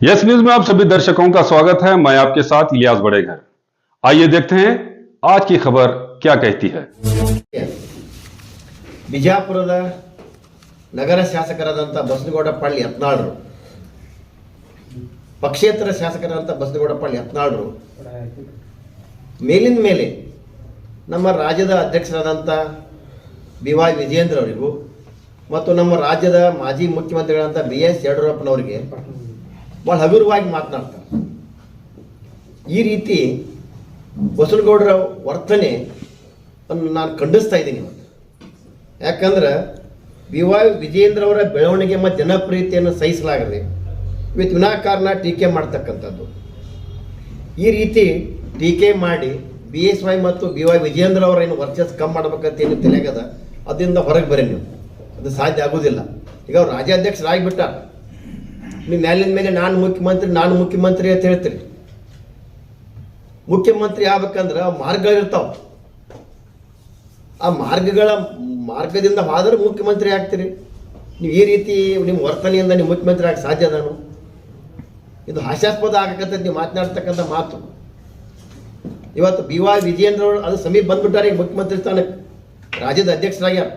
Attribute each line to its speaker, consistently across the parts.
Speaker 1: Yes news में आप सभी दर्शकों का स्वागत है। मैं आपके साथ इलियास बड़ेघर। आइए देखते हैं आज की खबर क्या कहती है।
Speaker 2: ಬಿಜಾಪುರದ ನಗರ ಶಾಸಕರಾದಂಥ ಬಸನಗೌಡ ಪಳ್ಳಿ ಯತ್ನಾಳರು, ಪಕ್ಷೇತರ ಶಾಸಕರಾದಂಥ ಬಸನಗೌಡ ಪಳ್ಳಿ ಯತ್ನಾಳರು ಮೇಲಿನ ಮೇಲೆ ನಮ್ಮ ರಾಜ್ಯದ ಅಧ್ಯಕ್ಷರಾದಂಥ BY ವಿಜಯೇಂದ್ರ ಅವರಿಗೂ ಮತ್ತು ನಮ್ಮ ರಾಜ್ಯದ ಮಾಜಿ ಮುಖ್ಯಮಂತ್ರಿಗಳಾದಂಥ BS ಯಡಿಯೂರಪ್ಪನವರಿಗೆ ಭಾಳ ಹಗುರವಾಗಿ ಮಾತನಾಡ್ತಾರೆ. ಈ ರೀತಿ ಬಸನಗೌಡರ ವರ್ತನೆ ನಾನು ಖಂಡಿಸ್ತಾ ಇದ್ದೀನಿ ಇವತ್ತು. ಯಾಕಂದ್ರೆ BY ವಿಜಯೇಂದ್ರ ಅವರ ಬೆಳವಣಿಗೆ ಮತ್ತು ಜನಪ್ರಿಯತೆಯನ್ನು ಸಹಿಸಲಾಗದೆ ಇವತ್ತು ವಿನಾಕಾರಣ ಟೀಕೆ ಮಾಡ್ತಕ್ಕಂಥದ್ದು. ಈ ರೀತಿ ಟೀಕೆ ಮಾಡಿ BSY ಮತ್ತು BY ವಿಜಯೇಂದ್ರ ಅವರ ಏನು ವರ್ಚಸ್ ಕಮ್ಮಿ ಮಾಡ್ಬೇಕಂತ ಏನು ತಿಳಿಯಾಗದ, ಅದರಿಂದ ಹೊರಗೆ ಬರ್ರಿ ನೀವು. ಅದು ಸಾಧ್ಯ ಆಗೋದಿಲ್ಲ. ಈಗ ಅವ್ರು ರಾಜ್ಯಾಧ್ಯಕ್ಷರಾಗಿಬಿಟ್ಟ, ನೀವು ಮೇಲಿನ ಮೇಲೆ ನಾನು ಮುಖ್ಯಮಂತ್ರಿ ಅಂತ ಹೇಳ್ತೀರಿ. ಮುಖ್ಯಮಂತ್ರಿ ಆಗ್ಬೇಕಂದ್ರೆ ಮಾರ್ಗಗಳಿರ್ತಾವ, ಆ ಮಾರ್ಗದಿಂದ ಹೋದ್ರೆ ಮುಖ್ಯಮಂತ್ರಿ ಆಗ್ತೀರಿ. ನೀವು ಈ ರೀತಿ ನಿಮ್ಮ ವರ್ತನೆಯಿಂದ ನೀವು ಮುಖ್ಯಮಂತ್ರಿ ಆಗಕ್ಕೆ ಸಾಧ್ಯ ಅದಾನು? ಇದು ಹಾಸ್ಯಾಸ್ಪದ ಆಗಕ್ಕಂತ ನೀವು ಮಾತನಾಡ್ತಕ್ಕಂಥ ಮಾತು. ಇವತ್ತು BY ವಿಜಯೇಂದ್ರ ಅವರು ಅದು ಸಮೀಪ ಬಂದ್ಬಿಟ್ಟಾರೆ ಈಗ ಮುಖ್ಯಮಂತ್ರಿ ಸ್ಥಾನಕ್ಕೆ, ರಾಜ್ಯದ ಅಧ್ಯಕ್ಷರಾಗ್ಯಾರ.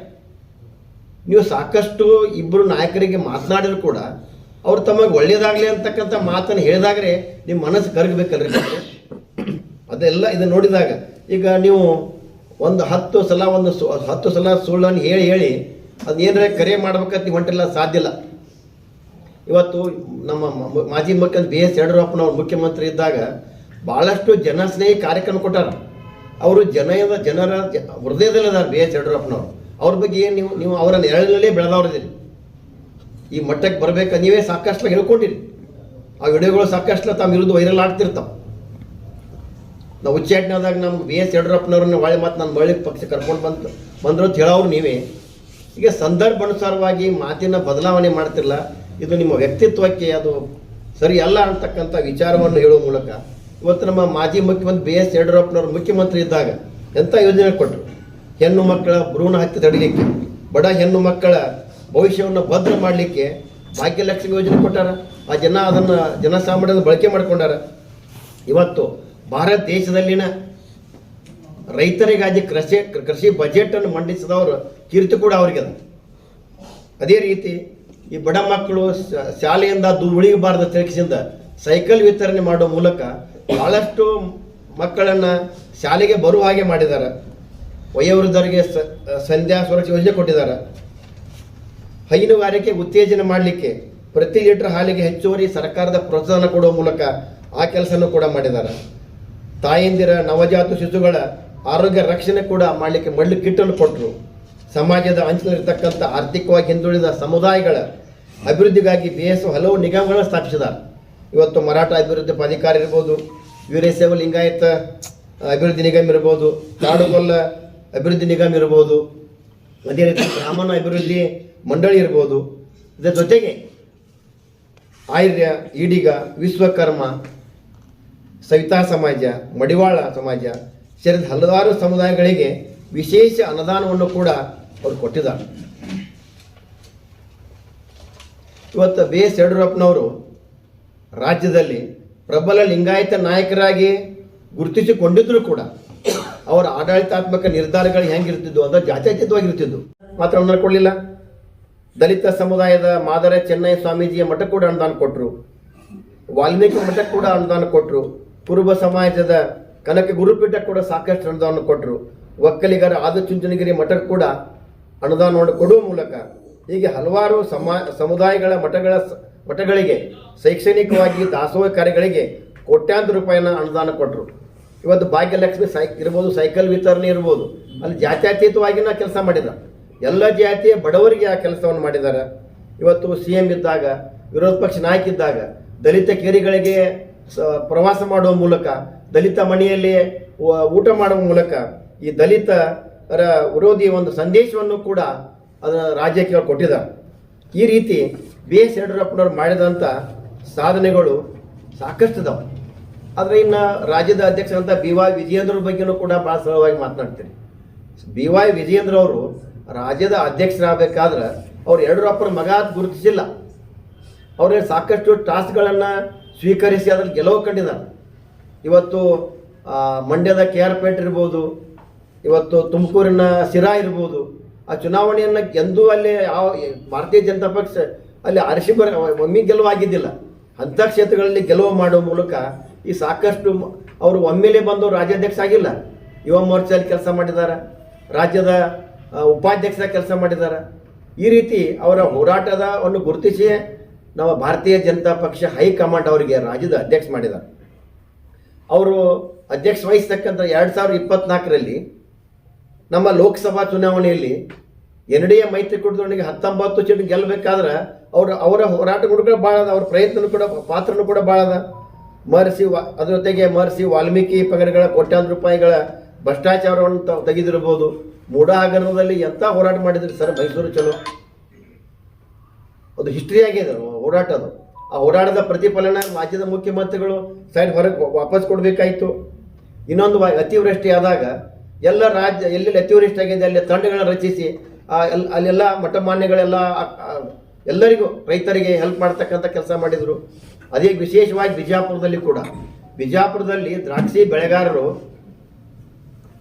Speaker 2: ನೀವು ಸಾಕಷ್ಟು ಇಬ್ಬರು ನಾಯಕರಿಗೆ ಮಾತನಾಡಿದ್ರು ಕೂಡ ಅವ್ರು ತಮಗೆ ಒಳ್ಳೇದಾಗಲಿ ಅಂತಕ್ಕಂಥ ಮಾತನ್ನು ಹೇಳಿದಾಗಲೇ ನಿಮ್ಮ ಮನಸ್ಸು ಕರಗಬೇಕಲ್ರಿ. ಅದೆಲ್ಲ ಇದು ನೋಡಿದಾಗ ಈಗ ನೀವು ಒಂದು 10 ಸಲ ಸುಳ್ಳನ್ನು ಹೇಳಿ ಅದೇನಾರ ಕರೆ ಮಾಡ್ಬೇಕಂತ ನೀವು ಹೊಂಟಿಲ್ಲ, ಸಾಧ್ಯ ಇಲ್ಲ. ಇವತ್ತು ನಮ್ಮ ಮಾಜಿ ಮುಖ್ಯಮಂತ್ರಿ BS ಯಡಿಯೂರಪ್ಪನವ್ರು ಮುಖ್ಯಮಂತ್ರಿ ಇದ್ದಾಗ ಭಾಳಷ್ಟು ಜನಸ್ನೇಹಿ ಕಾರ್ಯಕ್ರಮ ಕೊಟ್ಟಾರ. ಅವರು ಜನರ ಹೃದಯದಲ್ಲಿದ್ದಾರೆ BS ಯಡಿಯೂರಪ್ಪನವರು. ಅವ್ರ ಬಗ್ಗೆ ಏನು ನೀವು ಅವರ ನೆರಳಿನಲ್ಲೇ ಬೆಳೆದವ್ರಿದ್ದೀರಿ. ಈ ಮಟ್ಟಕ್ಕೆ ಬರಬೇಕು ನೀವೇ ಸಾಕಷ್ಟು ಹೇಳ್ಕೊಂಡಿರಿ. ಆ ವಿಡಿಯೋಗಳು ಸಾಕಷ್ಟು ತಮ್ಮ ವಿರುದ್ಧ ವೈರಲ್ ಆಗ್ತಿರ್ತಾವೆ. ನಾವು ಉಚ್ಚಾಟನೆಯಾದಾಗ ನಮ್ಗೆ BS ಯಡಿಯೂರಪ್ಪನವ್ರನ್ನ ಮತ್ತು ನಾನು ಮಳ್ಳಿ ಪಕ್ಷ ಕರ್ಕೊಂಡು ಬಂದರು ಅಂತ ಹೇಳೋರು ನೀವೇ. ಈಗ ಸಂದರ್ಭಾನುಸಾರವಾಗಿ ಮಾತಿನ ಬದಲಾವಣೆ ಮಾಡ್ತಿರಲ್ಲ, ಇದು ನಿಮ್ಮ ವ್ಯಕ್ತಿತ್ವಕ್ಕೆ ಅದು ಸರಿ ಅಲ್ಲ ಅಂತಕ್ಕಂಥ ವಿಚಾರವನ್ನು ಹೇಳುವ ಮೂಲಕ ಇವತ್ತು ನಮ್ಮ ಮಾಜಿ ಮುಖ್ಯಮಂತ್ರಿ BS ಯಡಿಯೂರಪ್ಪನವರು ಮುಖ್ಯಮಂತ್ರಿ ಇದ್ದಾಗ ಎಂಥ ಯೋಜನೆ ಕೊಟ್ಟರು. ಹೆಣ್ಣು ಮಕ್ಕಳ ಭ್ರೂಣ ಹತ್ಯೆ ತಡಿಲಿಕ್ಕೆ, ಬಡ ಹೆಣ್ಣು ಮಕ್ಕಳ ಭವಿಷ್ಯವನ್ನು ಭದ್ರ ಮಾಡಲಿಕ್ಕೆ ಭಾಗ್ಯಲಕ್ಷ್ಮಿ ಯೋಜನೆ ಕೊಟ್ಟಾರ. ಅದನ್ನು ಜನಸಾಮಾನ್ಯದ ಬಳಕೆ ಮಾಡ್ಕೊಂಡಾರ. ಇವತ್ತು ಭಾರತ ದೇಶದಲ್ಲಿನ ರೈತರಿಗಾಗಿ ಕೃಷಿ ಬಜೆಟನ್ನು ಮಂಡಿಸಿದವರು ಕೀರ್ತಿ ಕೂಡ ಅವರಿಗೆ ಅದ. ಅದೇ ರೀತಿ ಈ ಬಡ ಮಕ್ಕಳು ಶಾಲೆಯಿಂದ ಉಳಿಯಬಾರದ ತಿರುಗಿಸಿಂದ ಸೈಕಲ್ ವಿತರಣೆ ಮಾಡುವ ಮೂಲಕ ಬಹಳಷ್ಟು ಮಕ್ಕಳನ್ನು ಶಾಲೆಗೆ ಬರುವ ಹಾಗೆ ಮಾಡಿದ್ದಾರೆ. ವಯೋವೃದ್ಧರಿಗೆ ಸಂಧ್ಯಾ ಸುರಕ್ಷಾ ಯೋಜನೆ ಕೊಟ್ಟಿದ್ದಾರೆ. ಹೈನುಗಾರಿಕೆ ಉತ್ತೇಜನ ಮಾಡಲಿಕ್ಕೆ ಪ್ರತಿ ಲೀಟರ್ ಹಾಲಿಗೆ ಹೆಚ್ಚುವರಿ ಸರ್ಕಾರದ ಪ್ರೋತ್ಸಾಹನ ಕೊಡುವ ಮೂಲಕ ಆ ಕೆಲಸನೂ ಕೂಡ ಮಾಡಿದ್ದಾರೆ. ತಾಯಂದಿರ ನವಜಾತ ಶಿಶುಗಳ ಆರೋಗ್ಯ ರಕ್ಷಣೆ ಕೂಡ ಮಾಡಲಿಕ್ಕೆ ಮಳ್ಳಿ ಕಿಟ್ಟನ್ನು ಕೊಟ್ಟರು. ಸಮಾಜದ ಅಂಚಿನಲ್ಲಿರ್ತಕ್ಕಂಥ ಆರ್ಥಿಕವಾಗಿ ಹಿಂದುಳಿದ ಸಮುದಾಯಗಳ ಅಭಿವೃದ್ಧಿಗಾಗಿ BS ಹಲವು ನಿಗಮಗಳನ್ನು ಸ್ಥಾಪಿಸಿದ್ದಾರೆ. ಇವತ್ತು ಮರಾಠ ಅಭಿವೃದ್ಧಿ ಪ್ರಾಧಿಕಾರ ಇರ್ಬೋದು, ವೀರಶೈವ ಲಿಂಗಾಯತ ಅಭಿವೃದ್ಧಿ ನಿಗಮ ಇರ್ಬೋದು, ಕಾಡುಗೊಲ್ಲ ಅಭಿವೃದ್ಧಿ ನಿಗಮ ಇರ್ಬೋದು, ಅದೇ ರೀತಿ ಬ್ರಾಹ್ಮಣ ಅಭಿವೃದ್ಧಿ ಮಂಡಳಿ ಇರ್ಬೋದು. ಇದರ ಜೊತೆಗೆ ಆರ್ಯ, ಈಡಿಗ, ವಿಶ್ವಕರ್ಮ, ಸವಿತಾ ಸಮಾಜ, ಮಡಿವಾಳ ಸಮಾಜ ಸೇರಿದ ಹಲವಾರು ಸಮುದಾಯಗಳಿಗೆ ವಿಶೇಷ ಅನುದಾನವನ್ನು ಕೂಡ ಅವರು ಕೊಟ್ಟಿದ್ದಾರೆ. ಇವತ್ತು BS ಯಡಿಯೂರಪ್ಪನವರು ರಾಜ್ಯದಲ್ಲಿ ಪ್ರಬಲ ಲಿಂಗಾಯತ ನಾಯಕರಾಗಿ ಗುರುತಿಸಿಕೊಂಡಿದ್ರು ಕೂಡ ಅವರ ಆಡಳಿತಾತ್ಮಕ ನಿರ್ಧಾರಗಳು ಹೆಂಗಿರ್ತಿದ್ವು ಅಂದರೆ ಜಾತ್ಯತೀತವಾಗಿರ್ತಿದ್ವು. ಮಾತ್ರ ಅನುದಾನ ಕೊಡಲಿಲ್ಲ. ದಲಿತ ಸಮುದಾಯದ ಮಾದರ ಚೆನ್ನೈ ಸ್ವಾಮೀಜಿಯ ಮಠಕ್ಕೆ ಕೂಡ ಅನುದಾನ ಕೊಟ್ಟರು. ವಾಲ್ಮೀಕಿ ಮಠಕ್ಕೆ ಕೂಡ ಅನುದಾನ ಕೊಟ್ಟರು. ಕುರುಬ ಸಮಾಜದ ಕನಕ ಗುರುಪೀಠ ಕೂಡ ಸಾಕಷ್ಟು ಅನುದಾನ ಕೊಟ್ಟರು. ಒಕ್ಕಲಿಗರ ಆದಿಚುಂಚನಗಿರಿ ಮಠಕ್ಕೆ ಕೂಡ ಅನುದಾನವನ್ನು ಕೊಡುವ ಮೂಲಕ ಹೀಗೆ ಹಲವಾರು ಸಮುದಾಯಗಳ ಮಠಗಳಿಗೆ ಶೈಕ್ಷಣಿಕವಾಗಿ ದಾಸೋಹ ಕಾರ್ಯಗಳಿಗೆ ಕೋಟ್ಯಾಂತರ ರೂಪಾಯಿನ ಅನುದಾನ ಕೊಟ್ಟರು. ಇವತ್ತು ಭಾಗ್ಯಲಕ್ಷ್ಮಿ ಇರ್ಬೋದು, ಸೈಕಲ್ ವಿತರಣೆ ಇರ್ಬೋದು, ಅಲ್ಲಿ ಜಾತ್ಯತೀತವಾಗಿನ ಕೆಲಸ ಮಾಡಿದ್ದಾರೆ. ಎಲ್ಲ ಜಾತಿಯ ಬಡವರಿಗೆ ಆ ಕೆಲಸವನ್ನು ಮಾಡಿದ್ದಾರೆ. ಇವತ್ತು CM ಇದ್ದಾಗ, ವಿರೋಧ ಪಕ್ಷ ನಾಯಕ ಇದ್ದಾಗ ದಲಿತ ಕೇರಿಗಳಿಗೆ ಪ್ರವಾಸ ಮಾಡುವ ಮೂಲಕ, ದಲಿತ ಮನೆಯಲ್ಲಿ ಊಟ ಮಾಡುವ ಮೂಲಕ ಈ ದಲಿತರ ವಿರೋಧಿ ಒಂದು ಸಂದೇಶವನ್ನು ಕೂಡ ಅದರ ರಾಜ್ಯಕ್ಕೆ ಅವರು ಕೊಟ್ಟಿದ್ದಾರೆ. ಈ ರೀತಿ BS ಯಡಿಯೂರಪ್ಪನವ್ರು ಮಾಡಿದಂಥ ಸಾಧನೆಗಳು ಸಾಕಷ್ಟು ಇದಾವೆ. ಆದರೆ ಇನ್ನು ರಾಜ್ಯದ ಅಧ್ಯಕ್ಷರಂತ BY ವಿಜಯೇಂದ್ರ ಬಗ್ಗೆನೂ ಕೂಡ ಭಾಳ ಸರಳವಾಗಿ ಮಾತನಾಡ್ತೀನಿ. BY ವಿಜಯೇಂದ್ರ ಅವರು ರಾಜ್ಯದ ಅಧ್ಯಕ್ಷರಾಗಬೇಕಾದ್ರೆ ಅವ್ರು ಯಡಿಯೂರಪ್ಪನ ಮಗ ಗುರುತಿಸಿಲ್ಲ. ಅವರೇ ಸಾಕಷ್ಟು ಟಾಸ್ಕ್ಗಳನ್ನು ಸ್ವೀಕರಿಸಿ ಅದ್ರಲ್ಲಿ ಗೆಲುವು ಕಂಡಿದ್ದಾರೆ. ಇವತ್ತು ಮಂಡ್ಯದ KR ಪೇಟೆ ಇರ್ಬೋದು, ಇವತ್ತು ತುಮಕೂರಿನ ಸಿರಾ ಇರ್ಬೋದು, ಆ ಚುನಾವಣೆಯನ್ನು ಎಂದೂ ಅಲ್ಲಿ ಯಾವ ಭಾರತೀಯ ಜನತಾ ಪಕ್ಷ ಅಲ್ಲಿ ಆರಿಸಿ ಒಮ್ಮೆ ಗೆಲುವಾಗಿದ್ದಿಲ್ಲ. ಅಂಥ ಕ್ಷೇತ್ರಗಳಲ್ಲಿ ಗೆಲುವು ಮಾಡುವ ಮೂಲಕ ಈ ಸಾಕಷ್ಟು ಅವರು ಒಮ್ಮೆಲೆ ಬಂದು ರಾಜ್ಯಾಧ್ಯಕ್ಷ ಆಗಿಲ್ಲ, ಯುವ ಮೋರ್ಚಾದಲ್ಲಿ ಕೆಲಸ ಮಾಡಿದ್ದಾರೆ, ರಾಜ್ಯದ ಉಪಾಧ್ಯಕ್ಷ ಕೆಲಸ ಮಾಡಿದ್ದಾರೆ. ಈ ರೀತಿ ಅವರ ಹೋರಾಟವನ್ನು ಗುರುತಿಸಿ ನಮ್ಮ ಭಾರತೀಯ ಜನತಾ ಪಕ್ಷ ಹೈಕಮಾಂಡ್ ಅವರಿಗೆ ರಾಜ್ಯದ ಅಧ್ಯಕ್ಷ ಮಾಡಿದ್ದಾರೆ. ಅವರು ಅಧ್ಯಕ್ಷ ವಹಿಸ್ತಕ್ಕಂಥ 2024ರಲ್ಲಿ ನಮ್ಮ ಲೋಕಸಭಾ ಚುನಾವಣೆಯಲ್ಲಿ NDA ಮೈತ್ರಿಕೂಟದೊಂದಿಗೆ 19 ಸೀಟ್ ಗೆಲ್ಲಬೇಕಾದ್ರೆ ಅವರ ಹೋರಾಟಗಳು ಕೂಡ ಭಾಳ ಅದ, ಅವ್ರ ಪ್ರಯತ್ನ ಕೂಡ ಪಾತ್ರನೂ ಕೂಡ ಭಾಳ ಅದ. ಅದ್ರ ಜೊತೆಗೆ ಮಹರ್ಷಿ ವಾಲ್ಮೀಕಿ ಪಗಡಗಳ ಕೋಟ್ಯಾಂತರ ರೂಪಾಯಿಗಳ ಭ್ರಷ್ಟಾಚಾರವನ್ನು ತೆಗೆದಿರ್ಬೋದು. ಮೂಡಾ ಹಗರಣದಲ್ಲಿ ಎಂಥ ಹೋರಾಟ ಮಾಡಿದ್ರಿ ಸರ್, ಮೈಸೂರು ಚಲೋ ಅದು ಹಿಸ್ಟ್ರಿ ಆಗಿದೆ ಹೋರಾಟ. ಅದು ಆ ಹೋರಾಟದ ಪ್ರತಿಫಲನ ರಾಜ್ಯದ ಮುಖ್ಯಮಂತ್ರಿಗಳು ಸೈಡ್ ಹೊರಗೆ ವಾಪಸ್ ಕೊಡಬೇಕಾಯಿತು. ಇನ್ನೊಂದು ಅತಿವೃಷ್ಟಿ ಆದಾಗ ಎಲ್ಲ ರಾಜ್ಯ ಎಲ್ಲೆಲ್ಲಿ ಅತಿವೃಷ್ಟಿ ಆಗಿದೆ ಅಲ್ಲಿ ತಂಡಗಳನ್ನು ರಚಿಸಿ ಅಲ್ಲೆಲ್ಲ ಮಠಮಾನ್ಯಗಳೆಲ್ಲ ಎಲ್ಲರಿಗೂ ರೈತರಿಗೆ ಹೆಲ್ಪ್ ಮಾಡ್ತಕ್ಕಂಥ ಕೆಲಸ ಮಾಡಿದರು. ಅದೇ ವಿಶೇಷವಾಗಿ ಬಿಜಾಪುರದಲ್ಲಿ ದ್ರಾಕ್ಷಿ ಬೆಳೆಗಾರರು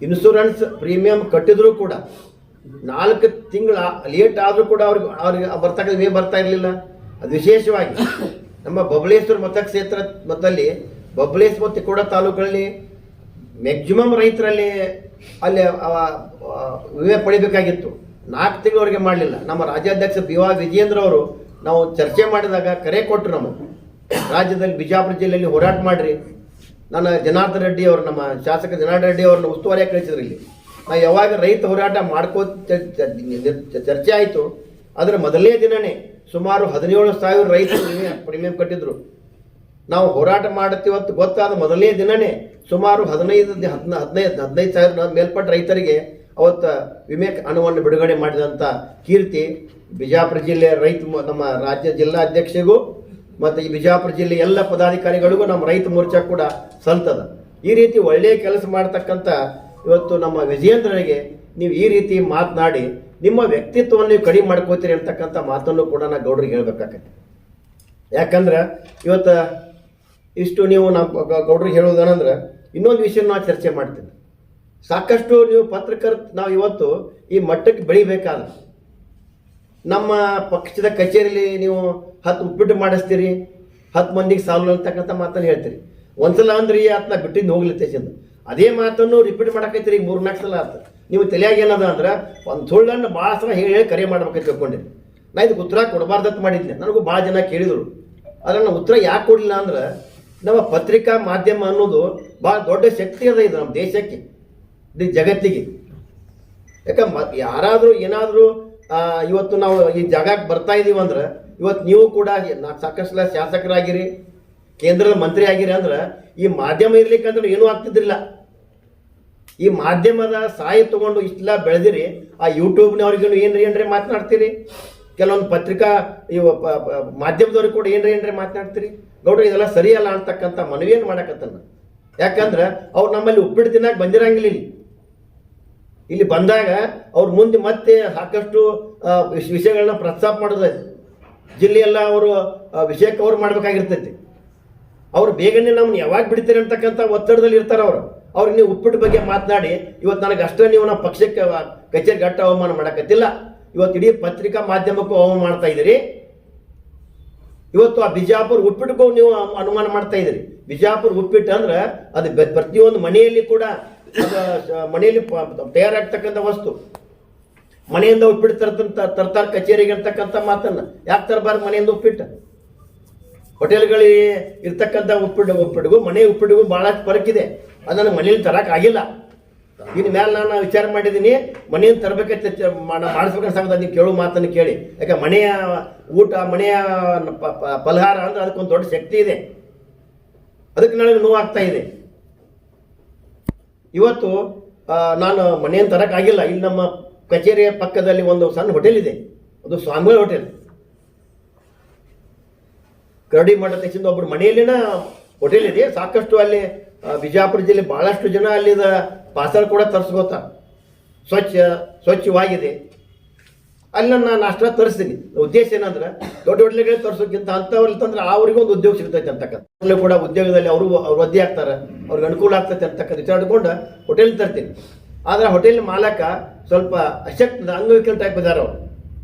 Speaker 2: ಇನ್ಶೂರೆನ್ಸ್ ಪ್ರೀಮಿಯಂ ಕಟ್ಟಿದ್ರು ಕೂಡ 4 ತಿಂಗಳ ಲೇಟ್ ಆದರೂ ಕೂಡ ಅವ್ರಿಗೆ ಬರ್ತಾ ಇರಲಿಲ್ಲ. ಅದು ವಿಶೇಷವಾಗಿ ನಮ್ಮ ಬಬಲೇಶ್ವರ ಮತಕ್ಷೇತ್ರ ಮತ್ತಲ್ಲಿ ಬಬಲೇಶ್ವರ ಮತ್ತು ತಿಕೋಟ ತಾಲೂಕಲ್ಲಿ ಮ್ಯಾಕ್ಸಿಮಮ್ ರೈತರಲ್ಲಿ ಅಲ್ಲಿ ವಿಮೆ ಪಡಿಬೇಕಾಗಿತ್ತು. 4 ತಿಂಗಳವರೆಗೆ ಮಾಡಲಿಲ್ಲ. ನಮ್ಮ ರಾಜ್ಯಾಧ್ಯಕ್ಷ BY ವಿಜಯೇಂದ್ರ ಅವರು ನಾವು ಚರ್ಚೆ ಮಾಡಿದಾಗ ಕರೆ ಕೊಟ್ಟರು, ನಮ್ಮ ರಾಜ್ಯದಲ್ಲಿ ಬಿಜಾಪುರ ಜಿಲ್ಲೆಯಲ್ಲಿ ಹೋರಾಟ ಮಾಡಿರಿ. ನನ್ನ ಜನಾರ್ದನ್ ರೆಡ್ಡಿ ಅವರು, ನಮ್ಮ ಶಾಸಕ ಜನಾರ್ದನ್ ರೆಡ್ಡಿ ಅವ್ರನ್ನ ಉಸ್ತುವಾರಿಯಾಗಿ ಕಳಿಸಿದ್ರು. ಇಲ್ಲಿ ನಾವು ಯಾವಾಗ ರೈತ ಹೋರಾಟ ಚರ್ಚೆ ಆಯಿತು, ಅದರ ಮೊದಲನೇ ದಿನವೇ ಸುಮಾರು 17,000 ರೈತರು ಪ್ರೀಮಿಯಂ ಕಟ್ಟಿದ್ರು. ನಾವು ಹೋರಾಟ ಮಾಡುತ್ತೀವತ್ತು ಗೊತ್ತಾದ ಮೊದಲನೇ ದಿನವೇ ಸುಮಾರು 15,000 ಮೇಲ್ಪಟ್ಟ ರೈತರಿಗೆ ಅವತ್ತು ವಿಮೆ ಹಣವನ್ನು ಬಿಡುಗಡೆ ಮಾಡಿದಂಥ ಕೀರ್ತಿ ಬಿಜಾಪುರ ಜಿಲ್ಲೆಯ ನಮ್ಮ ರಾಜ್ಯ ಜಿಲ್ಲಾಧ್ಯಕ್ಷರಿಗೂ ಮತ್ತು ಈ ಬಿಜಾಪುರ ಜಿಲ್ಲೆ ಎಲ್ಲ ಪದಾಧಿಕಾರಿಗಳಿಗೂ ನಮ್ಮ ರೈತ ಮೋರ್ಚಾ ಕೂಡ ಸಲ್ತದ. ಈ ರೀತಿ ಒಳ್ಳೆಯ ಕೆಲಸ ಮಾಡ್ತಕ್ಕಂಥ ಇವತ್ತು ನಮ್ಮ ವಿಜಯೇಂದ್ರನಿಗೆ ನೀವು ಈ ರೀತಿ ಮಾತನಾಡಿ ನಿಮ್ಮ ವ್ಯಕ್ತಿತ್ವವನ್ನು ನೀವು ಕಡಿಮೆ ಮಾಡ್ಕೋತೀರಿ ಅಂತಕ್ಕಂಥ ಮಾತನ್ನು ಕೂಡ ನಾನು ಗೌಡ್ರಿಗೆ ಹೇಳ್ಬೇಕಾಗತ್ತೆ. ಯಾಕಂದ್ರೆ ಇವತ್ತು ಇಷ್ಟು ನೀವು ನಾವು ಗೌಡ್ರಿಗೆ ಹೇಳೋದೇನಂದ್ರೆ ಇನ್ನೊಂದು ವಿಷಯ ನಾವು ಚರ್ಚೆ ಮಾಡ್ತೀನಿ. ಸಾಕಷ್ಟು ನೀವು ನಾವು ಇವತ್ತು ಈ ಮಟ್ಟಕ್ಕೆ ಬೆಳಿಬೇಕಾದ್ರೆ ನಮ್ಮ ಪಕ್ಷದ ಕಚೇರಿಯಲ್ಲಿ ನೀವು 10 ಉಪ್ಪಿಟ್ಟು ಮಾಡಿಸ್ತೀರಿ, 10 ಮಂದಿಗೆ ಸಾಲು ಅಂತಕ್ಕಂಥ ಮಾತನ್ನು ಹೇಳ್ತೀರಿ. ಒಂದ್ಸಲ ಅಂದ್ರೆ ಅದನ್ನ ಬಿಟ್ಟಿದ್ದು ಹೋಗ್ಲಿತ್ತೆ ಚಂದ. ಅದೇ ಮಾತನ್ನು ರಿಪೀಟ್ ಮಾಡಕೈತ್ರಿ. 3-4 ಸಲ ಆತ. ನೀವು ತಲೆಯಾಗ ಏನದ ಅಂದ್ರೆ ಒಂದು ಸುಳ್ಳನ್ನು ಭಾಳ ಸಲ ಹೇಳಿ ಕರೆ ಮಾಡ್ಬೇಕಂತ ತಿಳ್ಕೊಂಡಿರಿ. ನಾ ಇದಕ್ಕೆ ಉತ್ತರ ಕೊಡಬಾರ್ದತ್ ಮಾಡಿದ್ದೆ. ನನಗೂ ಭಾಳ ಜನ ಕೇಳಿದರು. ಅದನ್ನು ಉತ್ತರ ಯಾಕೆ ಕೊಡಲಿಲ್ಲ ಅಂದ್ರೆ ನಮ್ಮ ಪತ್ರಿಕಾ ಮಾಧ್ಯಮ ಅನ್ನೋದು ಭಾಳ ದೊಡ್ಡ ಶಕ್ತಿ ಅದ ಇದು ನಮ್ಮ ದೇಶಕ್ಕೆ, ಇಡೀ ಜಗತ್ತಿಗೆ. ಯಾಕೆ ಯಾರಾದರೂ ಏನಾದರೂ ಇವತ್ತು ನಾವು ಈ ಜಾಗಕ್ಕೆ ಬರ್ತಾ ಇದ್ದೀವಿ ಅಂದ್ರೆ ಇವತ್ತು ನೀವು ಕೂಡ ಸಾಕಷ್ಟು ಶಾಸಕರಾಗಿರಿ, ಕೇಂದ್ರದ ಮಂತ್ರಿ ಆಗಿರಿ ಅಂದ್ರೆ ಈ ಮಾಧ್ಯಮ ಇರ್ಲಿಕ್ಕಂದ್ರೆ ಏನೂ ಆಗ್ತಿದ್ರಿಲ್ಲ. ಈ ಮಾಧ್ಯಮದ ಸಹಾಯ ತಗೊಂಡು ಇಷ್ಟೆಲ್ಲ ಬೆಳೆದಿರಿ. ಆ ಯೂಟ್ಯೂಬ್ನವ್ರಿಗೂ ಏನ್ರಿ ಮಾತನಾಡ್ತೀರಿ, ಕೆಲವೊಂದು ಪತ್ರಿಕಾ ಇವು ಮಾಧ್ಯಮದವ್ರಿಗೆ ಕೂಡ ಏನ್ರಿ ಮಾತನಾಡ್ತೀರಿ. ಗೌಡ್ರಿ ಇದೆಲ್ಲ ಸರಿಯಲ್ಲ ಅಂತಕ್ಕಂಥ ಮನವಿಯನ್ನು ಮಾಡಕತ್ತನ್ನ. ಯಾಕಂದ್ರೆ ಅವ್ರು ನಮ್ಮಲ್ಲಿ ಉಪ್ಪಿಟ್ಟು ತಿನ್ನಕ್ಕೆ ಬಂದಿರಂಗಿಲ್ಲ. ಇಲ್ಲಿ ಬಂದಾಗ ಅವ್ರ ಮುಂದೆ ಮತ್ತೆ ಸಾಕಷ್ಟು ವಿಷಯಗಳನ್ನ ಪ್ರಸ್ತಾಪ ಮಾಡೋದೈತಿ. ಜಿಲ್ಲೆಯೆಲ್ಲ ಅವರು ವಿಷಯ ಕವರ್ ಮಾಡ್ಬೇಕಾಗಿರ್ತೈತಿ. ಅವ್ರು ಬೇಗನೆ ನಮ್ಮನ್ನ ಯಾವಾಗ ಬಿಡ್ತೀರಿ ಅಂತಕ್ಕಂಥ ಒತ್ತಡದಲ್ಲಿ ಇರ್ತಾರೆ ಅವರು. ಅವ್ರಿಗೆ ನೀವು ಉಪ್ಪಿಟ್ಟು ಬಗ್ಗೆ ಮಾತನಾಡಿ ಇವತ್ತು ನನಗೆ ಅಷ್ಟೇ ನೀವು ನಮ್ಮ ಪಕ್ಷಕ್ಕೆ ಕಚೇರಿಗೆ ಅಟ್ಟ ಅವಮಾನ ಮಾಡಕತ್ತಿಲ್ಲ. ಇವತ್ತು ಇಡೀ ಪತ್ರಿಕಾ ಮಾಧ್ಯಮಕ್ಕೂ ಅವಮಾನ ಮಾಡ್ತಾ ಇದ್ದೀರಿ. ಇವತ್ತು ಆ ಬಿಜಾಪುರ ಉಪ್ಪಿಟ್ಟಕ್ಕೂ ನೀವು ಅನುಮಾನ ಮಾಡ್ತಾ ಇದ್ದೀರಿ. ಬಿಜಾಪುರ ಉಪ್ಪಿಟ್ಟು ಅಂದ್ರೆ ಅದು ಪ್ರತಿಯೊಂದು ಮನೆಯಲ್ಲಿ ಕೂಡ ಮನೆಯಲ್ಲಿ ತಯಾರಾಗ್ತಕ್ಕಂಥ ವಸ್ತು. ಮನೆಯಿಂದ ಉಪ್ಪಿಟ್ಟು ತರ್ತಾರ ಕಚೇರಿಗೆ ಅಂತಕ್ಕಂಥ ಮಾತನ್ನ ಯಾಕೆ ತರಬಾರ್ದು? ಮನೆಯಿಂದ ಉಪ್ಪಿಟ್ಟು ಹೋಟೆಲ್ಗಳಿಗೆ ಇರ್ತಕ್ಕಂಥ ಉಪ್ಪಿಟ್ಟಿಗೂ ಮನೆ ಉಪ್ಪಿಟ್ಟಿಗೂ ಭಾಳ ಫರಕ್ ಇದೆ. ಅದು ನನಗೆ ಮನೇಲಿ ತರಕ್ಕೆ ಆಗಿಲ್ಲ. ಇನ್ನು ಮೇಲೆ ನಾನು ವಿಚಾರ ಮಾಡಿದ್ದೀನಿ, ಮನೆಯಿಂದ ತರಬೇಕಂತ ಮಾಡಿಸ್ಬೇಕಂತ ಸಾಕು. ನೀವು ಕೇಳೋ ಮಾತನ್ನು ಕೇಳಿ. ಯಾಕೆ ಮನೆಯ ಊಟ, ಮನೆಯ ಫಲಹಾರ ಅಂದ್ರೆ ಅದಕ್ಕೊಂದು ದೊಡ್ಡ ಶಕ್ತಿ ಇದೆ. ಅದಕ್ಕೆ ನನಗೆ ನೋವಾಗ್ತಾ ಇದೆ. ಇವತ್ತು ನಾನು ಮನೆಯನ್ನು ತರಕ್ಕಾಗಿಲ್ಲ. ಇಲ್ಲಿ ನಮ್ಮ ಕಚೇರಿಯ ಪಕ್ಕದಲ್ಲಿ ಒಂದು ಸಣ್ಣ ಹೋಟೆಲ್ ಇದೆ, ಅದು ಸ್ವಾಮಿಗಳ ಹೋಟೆಲ್. ಕರಡಿ ಮಠ ತಕ್ಷಣ ಒಬ್ಬರು ಮನೆಯಲ್ಲಿನ ಹೋಟೆಲ್ ಇದೆ. ಸಾಕಷ್ಟು ಅಲ್ಲಿ ಬಿಜಾಪುರ ಜಿಲ್ಲೆ ಭಾಳಷ್ಟು ಜನ ಅಲ್ಲಿದ ಪಾರ್ಸಲ್ ಕೂಡ ತರಿಸ್ಕೋತಾರೆ. ಸ್ವಚ್ಛವಾಗಿದೆ. ಅಲ್ಲಿ ನಾನು ಅಷ್ಟ ತರಿಸ್ತೀನಿ. ಉದ್ದೇಶ ಏನಂದ್ರೆ ದೊಡ್ಡ ಹೋಟ್ಲಿಗೆ ತರಿಸೋಕ್ಕಿಂತ ಅಂಥವ್ರಲ್ಲಿ ತಂದ್ರೆ ಅವ್ರಿಗೂ ಒಂದು ಉದ್ಯೋಗ ಸಿಗ್ತೈತೆ ಅಂತಕ್ಕಂಥ ಕೂಡ ಉದ್ಯೋಗದಲ್ಲಿ ಅವ್ರು ವೃದ್ಧಿ ಆಗ್ತಾರೆ, ಅವ್ರಿಗೆ ಅನುಕೂಲ ಆಗ್ತೈತೆ ಅಂತಕ್ಕಂಥ ವಿಚಾರಕೊಂಡು ಹೋಟೆಲ್ ತರ್ತೀನಿ. ಆದ್ರೆ ಹೋಟೆಲ್ ಮಾಲಕ ಸ್ವಲ್ಪ ಅಶಕ್ತ ಅಂಗವಿಕಲ ಟೈಪ್ ಇದಾರೆ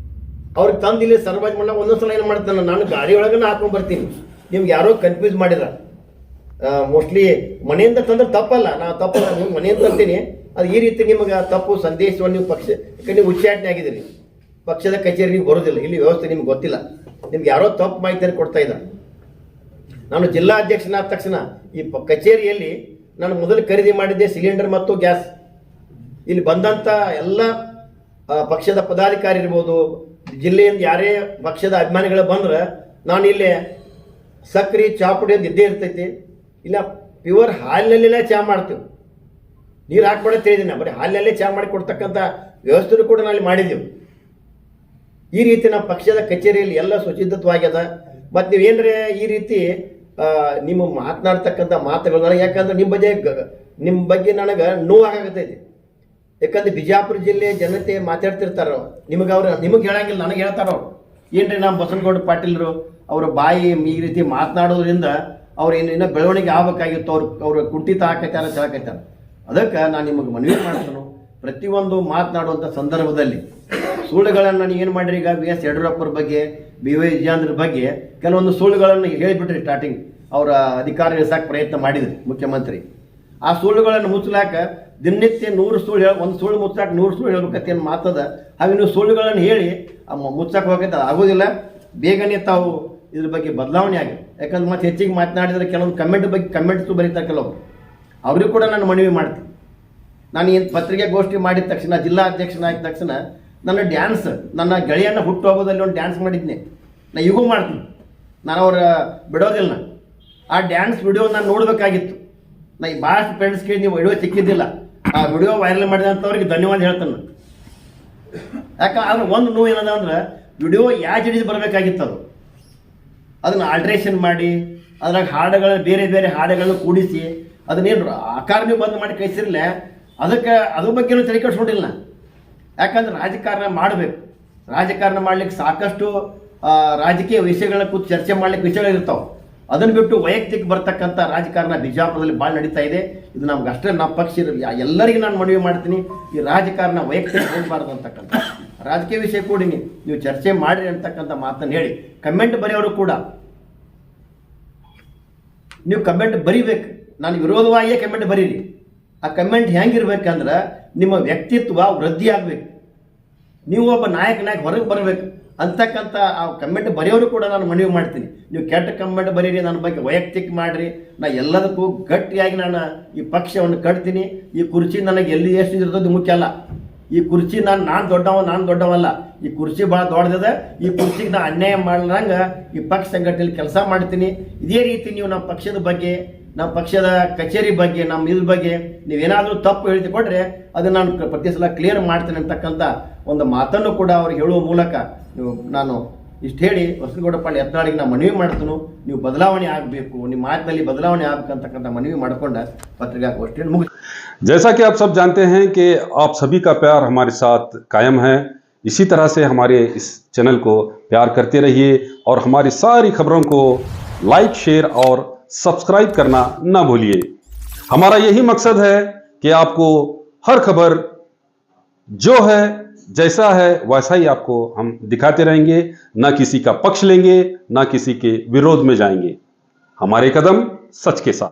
Speaker 2: ಅವ್ರಿಗೆ ತಂದು ಇಲ್ಲಿ ಸರ್ವೈಸ್ ಮಾಡೋ ಒಂದೊಂದ್ಸಲ ಏನು ಮಾಡ್ತಾನೆ, ನಾನು ಗಾಡಿ ಒಳಗನ ಹಾಕೊಂಡ್ ಬರ್ತೀನಿ. ನಿಮ್ಗೆ ಯಾರೋ ಕನ್ಫ್ಯೂಸ್ ಮಾಡಿದ ಮೋಸ್ಟ್ಲಿ ಮನೆಯಿಂದ ತಂದ್ರೆ ತಪ್ಪಲ್ಲ, ನಾವು ತಪ್ಪಲ್ಲ, ನೀವು ಮನೆಯಿಂದ ತರ್ತೀನಿ. ಅದು ಈ ರೀತಿ ನಿಮಗೆ ತಪ್ಪು ಸಂದೇಶವನ್ನು ನೀವು ಯಾಕಂದ್ರೆ ನೀವು ಉಚ್ಚಾಟನೆ ಆಗಿದ್ದೀರಿ, ಪಕ್ಷದ ಕಚೇರಿ ನೀವು ಬರೋದಿಲ್ಲ, ಇಲ್ಲಿ ವ್ಯವಸ್ಥೆ ನಿಮ್ಗೆ ಗೊತ್ತಿಲ್ಲ, ನಿಮ್ಗೆ ಯಾರೋ ತಪ್ಪು ಮಾಹಿತಿಯನ್ನು ಕೊಡ್ತಾ ಇದ್ದಾರೆ. ನಾನು ಜಿಲ್ಲಾ ಅಧ್ಯಕ್ಷನಾದ ತಕ್ಷಣ ಈ ಕಚೇರಿಯಲ್ಲಿ ನಾನು ಮೊದಲು ಖರೀದಿ ಮಾಡಿದ್ದೆ ಸಿಲಿಂಡರ್ ಮತ್ತು ಗ್ಯಾಸ್. ಇಲ್ಲಿ ಬಂದಂಥ ಎಲ್ಲ ಪಕ್ಷದ ಪದಾಧಿಕಾರಿ ಇರ್ಬೋದು, ಜಿಲ್ಲೆಯಿಂದ ಯಾರೇ ಪಕ್ಷದ ಅಭಿಮಾನಿಗಳು ಬಂದ್ರೆ ನಾನು ಇಲ್ಲಿ ಸಕ್ರೆ ಚಾಪುಡಿ ಅಂತ ಇದ್ದೇ ಇರ್ತೈತಿ. ಇಲ್ಲ ಪ್ಯೂರ್ ಹಾಲಿನಲ್ಲೇ ಚಹಾ ಮಾಡ್ತೀವಿ, ನೀರು ಹಾಕ್ಬೇಡ ತಿಳಿದೀನಿ, ಬರೀ ಹಾಲಿನಲ್ಲೇ ಚಹಾ ಮಾಡಿ ಕೊಡ್ತಕ್ಕಂಥ ವ್ಯವಸ್ಥೆನೂ ಕೂಡ ನಾಳೆ ಮಾಡಿದ್ದೀವಿ. ಈ ರೀತಿ ನಮ್ಮ ಪಕ್ಷದ ಕಚೇರಿಯಲ್ಲಿ ಎಲ್ಲ ಸುಚಿದ್ಧವಾಗ್ಯದ. ಮತ್ತು ನೀವೇನ್ರೆ ಈ ರೀತಿ ನಿಮ್ಮ ಮಾತನಾಡ್ತಕ್ಕಂಥ ಮಾತುಗಳು ನನಗೆ, ಯಾಕಂದ್ರೆ ನಿಮ್ಮ ಬಗ್ಗೆ ನನಗೆ ನೋವಾಗತೈತಿ. ಯಾಕಂದ್ರೆ ಬಿಜಾಪುರ ಜಿಲ್ಲೆ ಜನತೆ ಮಾತಾಡ್ತಿರ್ತಾರ, ನಿಮಗೆ ಹೇಳಂಗಿಲ್ಲ, ನನಗೆ ಹೇಳ್ತಾರ ಅವ್ರು. ಏನ್ರಿ ನಮ್ಮ ಬಸನಗೌಡ ಪಾಟೀಲ್ರು ಅವರ ಬಾಯಿ ಈ ರೀತಿ ಮಾತನಾಡೋದ್ರಿಂದ ಅವ್ರು ಇನ್ನೂ ಬೆಳವಣಿಗೆ ಆಗ್ಬೇಕಾಗಿತ್ತು, ಅವ್ರು ಕುಂಠಿತ ಹಾಕೈತಾರ ಹೇಳಕೈತಾರ. ಅದಕ್ಕೆ ನಾನು ನಿಮಗೆ ಮನವಿ ಮಾಡ್ತೇನೆ, ಪ್ರತಿಯೊಂದು ಮಾತನಾಡುವಂಥ ಸಂದರ್ಭದಲ್ಲಿ ಸುಳ್ಳುಗಳನ್ನು ನೀವು ಏನು ಮಾಡಿರಿ. ಈಗ BS ಯಡಿಯೂರಪ್ಪರ ಬಗ್ಗೆ, BY ವಿಜಯೇಂದ್ರ ಬಗ್ಗೆ ಕೆಲವೊಂದು ಸುಳ್ಳುಗಳನ್ನು ಹೇಳಿಬಿಟ್ರಿ. ಸ್ಟಾರ್ಟಿಂಗ್ ಅವರ ಅಧಿಕಾರ ಇಳಿಸಕ್ಕೆ ಪ್ರಯತ್ನ ಮಾಡಿದ್ರಿ ಮುಖ್ಯಮಂತ್ರಿ. ಆ ಸುಳ್ಳುಗಳನ್ನು ಮುಚ್ಚಲಾಕ ದಿನನಿತ್ಯ 100 ಸುಳ್ಳು ಒಂದು ಸುಳ್ಳು ಮುಚ್ಚಾಕ 100 ಸುಳ್ಳು ಹೇಳ್ಬೇಕತ್ತೆ ಏನು ಮಾತದ. ಹಾಗೆ ನೀವು ಸುಳ್ಳುಗಳನ್ನು ಹೇಳಿ ಮುಚ್ಚಕ್ಕೆ ಹೋಗೈತೆ ಆಗೋದಿಲ್ಲ. ಬೇಗನೆ ತಾವು ಇದ್ರ ಬಗ್ಗೆ ಬದಲಾವಣೆ ಆಗಿ, ಯಾಕಂದ್ರೆ ಮತ್ತೆ ಹೆಚ್ಚಿಗೆ ಮಾತನಾಡಿದರೆ ಕೆಲವೊಂದು ಕಮೆಂಟ್ಸು ಬರೀತಾರೆ ಕೆಲವರು, ಅವ್ರಿಗೂ ಕೂಡ ನಾನು ಮನವಿ ಮಾಡ್ತೀನಿ. ನಾನು ಏನು ಪತ್ರಿಕೆ ಗೋಷ್ಠಿ ಮಾಡಿದ ತಕ್ಷಣ, ಜಿಲ್ಲಾ ಅಧ್ಯಕ್ಷನಾದ ತಕ್ಷಣ ನನ್ನ ಡ್ಯಾನ್ಸ್, ನನ್ನ ಗೆಳೆಯನ್ನ ಹುಟ್ಟುಹಬ್ಬದಲ್ಲಿ ಒಂದು ಡ್ಯಾನ್ಸ್ ಮಾಡಿದ್ನಿ, ನಾನು ಈಗೂ ಮಾಡ್ತೀನಿ, ನಾನು ಅವ್ರ ಬಿಡೋದಿಲ್ಲ. ಆ ಡ್ಯಾನ್ಸ್ ವಿಡಿಯೋ ನಾನು ನೋಡಬೇಕಾಗಿತ್ತು. ನಾನು ಭಾಳಷ್ಟು ಫ್ರೆಂಡ್ಸ್ಗೆ ನೀವು ವಿಡಿಯೋ ಸಿಕ್ಕಿದ್ದಿಲ್ಲ, ಆ ವಿಡಿಯೋ ವೈರಲ್ ಮಾಡಿದಂಥವ್ರಿಗೆ ಧನ್ಯವಾದ ಹೇಳ್ತಾನೆ. ಯಾಕಂದ್ರೆ ಒಂದು ನೋವು ಏನದ ಅಂದ್ರೆ ವಿಡಿಯೋ ಹಿಡಿದು ಬರಬೇಕಾಗಿತ್ತು, ಅದನ್ನು ಆಲ್ಟ್ರೇಷನ್ ಮಾಡಿ ಅದ್ರಾಗ ಹಾಡುಗಳು ಬೇರೆ ಬೇರೆ ಹಾಡುಗಳನ್ನು ಕೂಡಿಸಿ ಅದನ್ನೇನು ಆಕಾರ ನೀವು ಬಂದ್ ಮಾಡಿ ಕಳಿಸಿರಲ್ಲ, ಅದಕ್ಕೆ ಅದ್ರ ಬಗ್ಗೆನೂ ತಲೆ ಕೆಡಿಸ್ಕೊಂಡಿಲ್ಲ. ಯಾಕಂದ್ರೆ ರಾಜಕಾರಣ ಮಾಡಬೇಕು, ರಾಜಕಾರಣ ಮಾಡ್ಲಿಕ್ಕೆ ಸಾಕಷ್ಟು ರಾಜಕೀಯ ವಿಷಯಗಳ ಕುರಿತು ಚರ್ಚೆ ಮಾಡ್ಲಿಕ್ಕೆ ವಿಷಯಗಳಿರ್ತಾವೆ. ಅದನ್ನು ಬಿಟ್ಟು ವೈಯಕ್ತಿಕ ಬರ್ತಕ್ಕಂಥ ರಾಜಕಾರಣ ಬಿಜಾಪುರದಲ್ಲಿ ಭಾಳ ನಡೀತಾ ಇದೆ. ಇದು ನಮ್ಗೆ ಅಷ್ಟೇ ನಮ್ಮ ಪಕ್ಷ ಎಲ್ಲರಿಗೂ ನಾನು ಮನವಿ ಮಾಡ್ತೀನಿ, ಈ ರಾಜಕಾರಣ ವೈಯಕ್ತಿಕ ಹೋಗಬಾರ್ದು ಅಂತಕ್ಕಂಥ ರಾಜಕೀಯ ವಿಷಯ ಕೂಡ ನೀವು ಚರ್ಚೆ ಮಾಡಿರಿ ಅಂತಕ್ಕಂಥ ಮಾತನ್ನು ಹೇಳಿ, ಕಮೆಂಟ್ ಬರೆಯೋರು ಕೂಡ ನೀವು ಕಮೆಂಟ್ ಬರಿಬೇಕು. ನಾನು ವಿರೋಧವಾಗಿಯೇ ಕಮೆಂಟ್ ಬರೀರಿ. ಆ ಕಮೆಂಟ್ ಹೆಂಗಿರ್ಬೇಕಂದ್ರೆ ನಿಮ್ಮ ವ್ಯಕ್ತಿತ್ವ ವೃದ್ಧಿ ಆಗಬೇಕು, ನೀವು ಒಬ್ಬ ನಾಯಕನಾಗಿ ಹೊರಗೆ ಬರಬೇಕು ಅಂತಕ್ಕಂಥ ಆ ಕಮೆಂಟ್ ಬರೆಯೋರು ಕೂಡ ನಾನು ಮನವಿ ಮಾಡ್ತೀನಿ. ನೀವು ಕೆಟ್ಟ ಕಮೆಂಟ್ ಬರೀರಿ, ನನ್ನ ಬಗ್ಗೆ ವೈಯಕ್ತಿಕ ಮಾಡಿರಿ, ನಾ ಎಲ್ಲದಕ್ಕೂ ಗಟ್ಟಿಯಾಗಿ ನಾನು ಈ ಪಕ್ಷವನ್ನು ಕಟ್ತೀನಿ. ಈ ಕುರ್ಚಿ ನನಗೆ ಎಲ್ಲಿ ಎಷ್ಟು ಇರೋದು ಮುಖ್ಯ ಅಲ್ಲ. ಈ ಕುರ್ಚಿ ನಾನು ದೊಡ್ಡವಲ್ಲ, ಈ ಕುರ್ಚಿ ಭಾಳ ದೊಡ್ಡದಿದೆ. ಈ ಕುರ್ಚಿಗೆ ನಾನು ಅನ್ಯಾಯ ಮಾಡ್ದಂಗೆ ಈ ಪಕ್ಷ ಸಂಘಟನೆಯಲ್ಲಿ ಕೆಲಸ ಮಾಡ್ತೀನಿ. ಇದೇ ರೀತಿ ನೀವು ನಮ್ಮ ಪಕ್ಷದ ಬಗ್ಗೆ, ನಮ್ಮ ಪಕ್ಷದ ಕಚೇರಿ ಬಗ್ಗೆ, ನಮ್ಮ ಇದ್ರ ಬಗ್ಗೆ ನೀವೇನಾದರೂ ತಪ್ಪು ಹೇಳಿಕೊಟ್ರೆ ಅದನ್ನು ನಾನು ಪ್ರತಿ ಸಲ ಕ್ಲಿಯರ್ ಮಾಡ್ತೀನಿ ಅಂತಕ್ಕಂಥ ಒಂದು ಮಾತನ್ನು ಕೂಡ ಅವ್ರಿಗೆ ಹೇಳುವ ಮೂಲಕ ನಾನು ಇಷ್ಟು ಹೇಳಿ ಬಸನಗೌಡ ಪಾಟೀಲ್ ಯತ್ನಾಳಿಗೆ ನಾನು ಮನವಿ ಮಾಡ್ತೀನಿ, ನೀವು ಬದಲಾವಣೆ ಆಗಬೇಕು, ನಿಮ್ಮ ಮಾತಿನಲ್ಲಿ ಬದಲಾವಣೆ ಆಗಬೇಕಂತಕ್ಕಂಥ ಮನವಿ ಮಾಡಿಕೊಂಡ ಪತ್ರಿಕಾಗೋಷ್ಠಿಯನ್ನು ಮುಗಿಸಿ.
Speaker 1: जैसा कि आप सब जानते हैं कि आप सभी का प्यार हमारे साथ कायम है, इसी तरह से हमारे इस चैनल को प्यार करते रहिए और हमारी सारी खबरों को लाइक, शेयर और सब्सक्राइब करना ना भूलिए। हमारा यही मकसद है कि आपको हर खबर जो है जैसा है वैसा ही आपको हम दिखाते रहेंगे, ना किसी का पक्ष लेंगे, ना किसी के विरोध में जाएंगे। हमारे कदम सच के साथ।